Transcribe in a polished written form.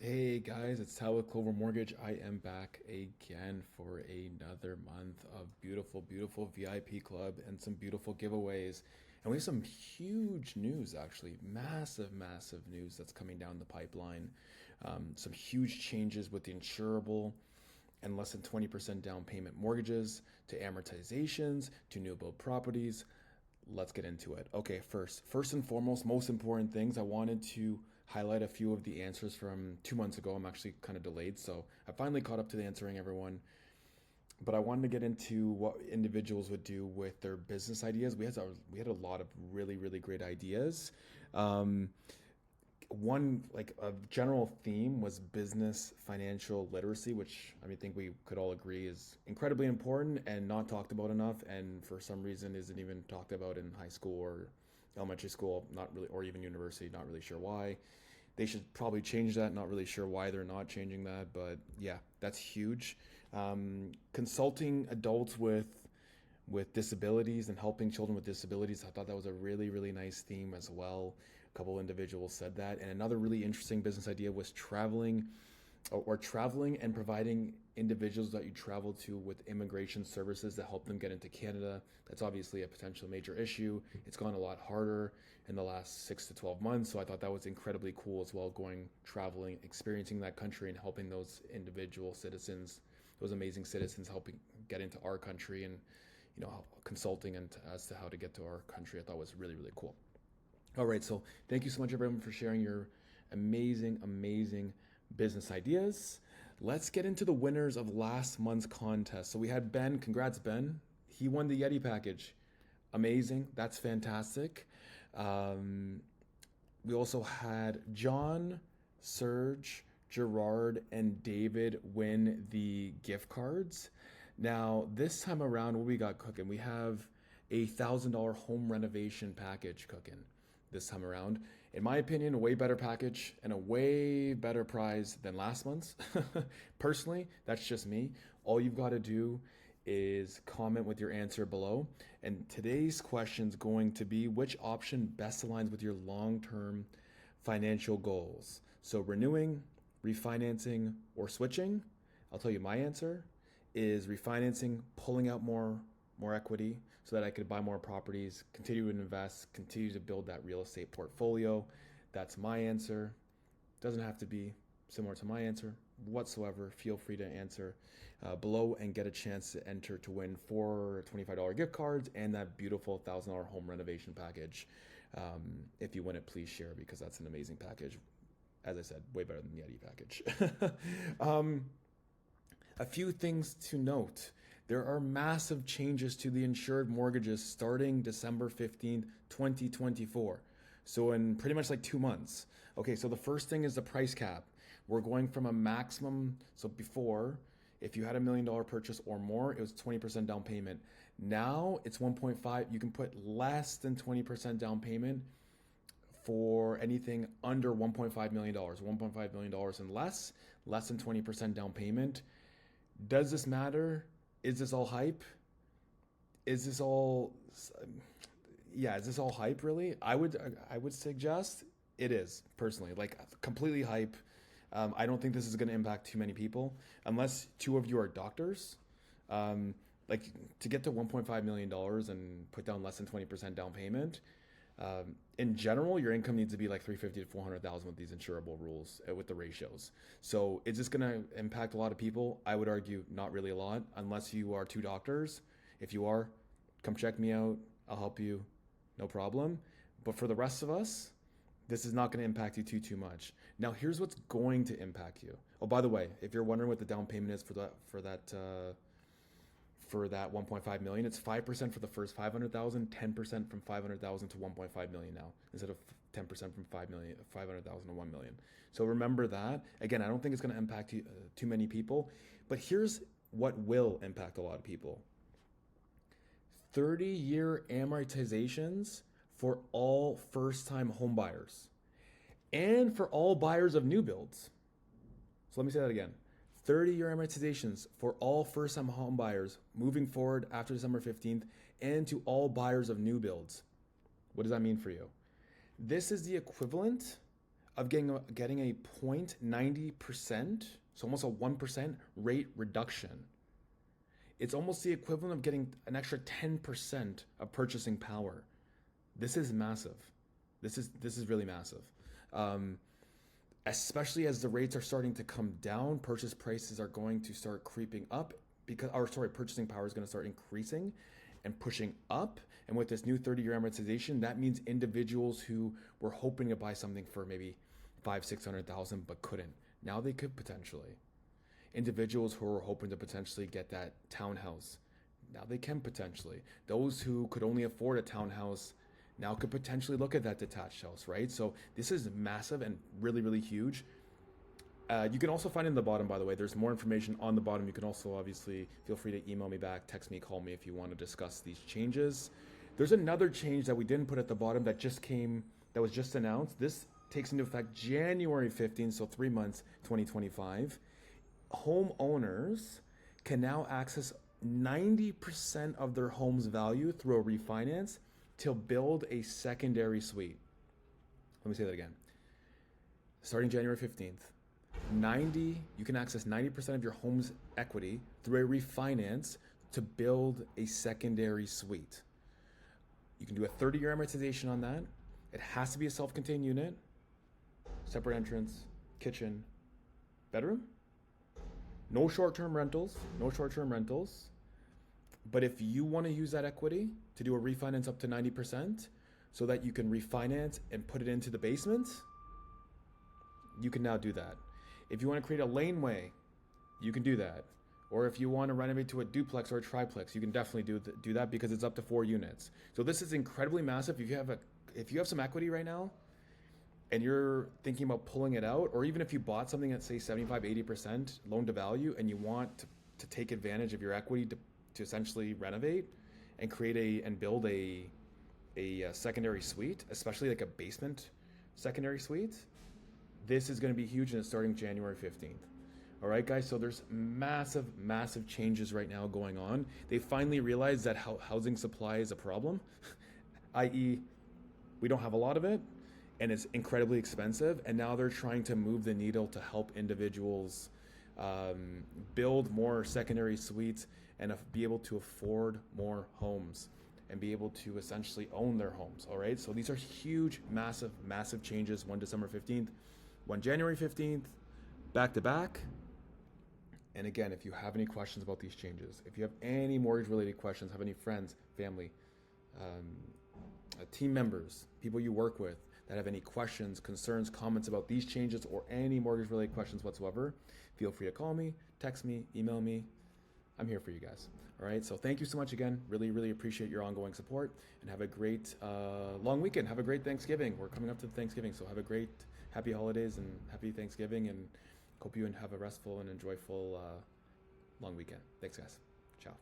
Hey guys, it's Tal with Clover Mortgage. I am back again for another month of beautiful, beautiful VIP club and some beautiful giveaways. And we have some huge news, actually, massive, massive news that's coming down the pipeline. Some huge changes with the insurable and less than 20% down payment mortgages to amortizations to new build properties. Let's get into it. Okay, first and foremost, most important things, I wanted to highlight a few of the answers from 2 months ago. I'm actually kind of delayed, so I finally caught up to the answering everyone. But I wanted to get into what individuals would do with their business ideas. We had a lot of really, really great ideas. Um, One, like, a general theme was business financial literacy, which I think we could all agree is incredibly important and not talked about enough, and for some reason isn't even talked about in high school or elementary school, not really, or even university. Not really sure why. They should probably change that. Not really sure why they're not changing that, but yeah, that's huge. Consulting adults with disabilities and helping children with disabilities. I thought that was a really, really nice theme as well. A couple individuals said that. And another really interesting business idea was traveling and providing individuals that you travel to with immigration services that help them get into Canada. That's obviously a potential major issue. It's gone a lot harder in the last 6 to 12 months. So I thought that was incredibly cool as well, going traveling, experiencing that country and helping those individual citizens, those amazing citizens, helping get into our country and consulting and as to how to get to our country. I thought was really, really cool. All right, so thank you so much, everyone, for sharing your amazing, amazing business ideas. Let's get into the winners of last month's contest. So we had Ben. Congrats, Ben. He won the Yeti package. Amazing. That's fantastic. Um, we also had John, Serge, Gerard, and David win the gift cards. Now, this time around, what we got cooking? We have $1,000 home renovation package cooking this time around. In my opinion, a way better package and a way better prize than last month's. Personally, that's just me. All you've got to do is comment with your answer below. And today's question is going to be, which option best aligns with your long term financial goals? So, renewing, refinancing, or switching? I'll tell you my answer is refinancing, pulling out more equity so that I could buy more properties, continue to invest, continue to build that real estate portfolio. That's my answer. Doesn't have to be similar to my answer whatsoever. Feel free to answer below and get a chance to enter to win 4 $25 gift cards and that beautiful $1,000 home renovation package. If you win it, please share because that's an amazing package. As I said, way better than the Yeti package. A few things to note. There are massive changes to the insured mortgages starting December 15th, 2024. So, in pretty much like 2 months. Okay, so the first thing is the price cap. We're going from a maximum. So, before, if you had $1 million purchase or more, it was 20% down payment. Now it's 1.5. You can put less than 20% down payment for anything under $1.5 million, $1.5 million and less than 20% down payment. Does this matter? Is this all hype? Is this all yeah, is this all hype really? I would suggest it is, personally, like completely hype. I don't think this is going to impact too many people unless two of you are doctors. Like, to get to $1.5 million and put down less than 20% down payment, in general, your income needs to be like 350 to 400,000 with these insurable rules, with the ratios. So is this going to impact a lot of people? I would argue not really a lot, unless you are two doctors. If you are, come check me out. I'll help you, no problem. But for the rest of us, this is not going to impact you too much. Now, here's what's going to impact you. Oh, by the way, if you're wondering what the down payment is for that 1.5 million, it's 5% for the first 500,000, 10% from 500,000 to 1.5 million now, instead of 10% from 500,000 to 1 million. So remember that. Again, I don't think it's going to impact too many people, but here's what will impact a lot of people: 30-year amortizations for all first-time home buyers and for all buyers of new builds. So let me say that again. 30-year amortizations for all first-time home buyers moving forward after December 15th, and to all buyers of new builds. What does that mean for you? This is the equivalent of getting a 0.90%, so almost a 1% rate reduction. It's almost the equivalent of getting an extra 10% of purchasing power. This is massive. This is really massive. Especially as the rates are starting to come down, purchase prices are going to start creeping up purchasing power is going to start increasing and pushing up. And with this new 30-year amortization, that means individuals who were hoping to buy something for maybe 500,000-600,000 but couldn't, now they could potentially. Individuals who were hoping to potentially get that townhouse, now they can potentially. Those who could only afford a townhouse now could potentially look at that detached house, right? So this is massive and really, really huge. You can also find in the bottom, by the way, there's more information on the bottom. You can also obviously feel free to email me back, text me, call me if you want to discuss these changes. There's another change that we didn't put at the bottom that was just announced. This takes into effect January 15th, so 3 months, 2025. Homeowners can now access 90% of their home's value through a refinance to build a secondary suite. Let me say that again. Starting January 15th, you can access 90% of your home's equity through a refinance to build a secondary suite. You can do a 30-year amortization on that. It has to be a self-contained unit, separate entrance, kitchen, bedroom. No short-term rentals. But if you want to use that equity to do a refinance up to 90% so that you can refinance and put it into the basement, you can now do that. If you want to create a laneway, you can do that. Or if you want to renovate to a duplex or a triplex, you can definitely do that because it's up to 4 units. So this is incredibly massive. If you have some equity right now and you're thinking about pulling it out, or even if you bought something at say 75-80% loan to value and you want to take advantage of your equity to essentially renovate and build a secondary suite, especially like a basement secondary suite, this is going to be huge, and it's starting January 15th. All right, guys, so there's massive changes right now going on. They finally realized that housing supply is a problem, i.e. we don't have a lot of it, and it's incredibly expensive, and now they're trying to move the needle to help individuals build more secondary suites and be able to afford more homes and be able to essentially own their homes. All right, so these are huge, massive changes. 1 December 15th, 1 January 15th, back to back. And again, if you have any questions about these changes, if you have any mortgage-related questions, have any friends, family, team members, people you work with that have any questions, concerns, comments about these changes or any mortgage-related questions whatsoever, feel free to call me, text me, email me. I'm here for you guys. All right, so thank you so much again. Really appreciate your ongoing support, and have a great long weekend. Have a great Thanksgiving. We're coming up to Thanksgiving, so have a great, happy holidays and happy Thanksgiving, and hope you have a restful and enjoyable long weekend. Thanks, guys. Ciao.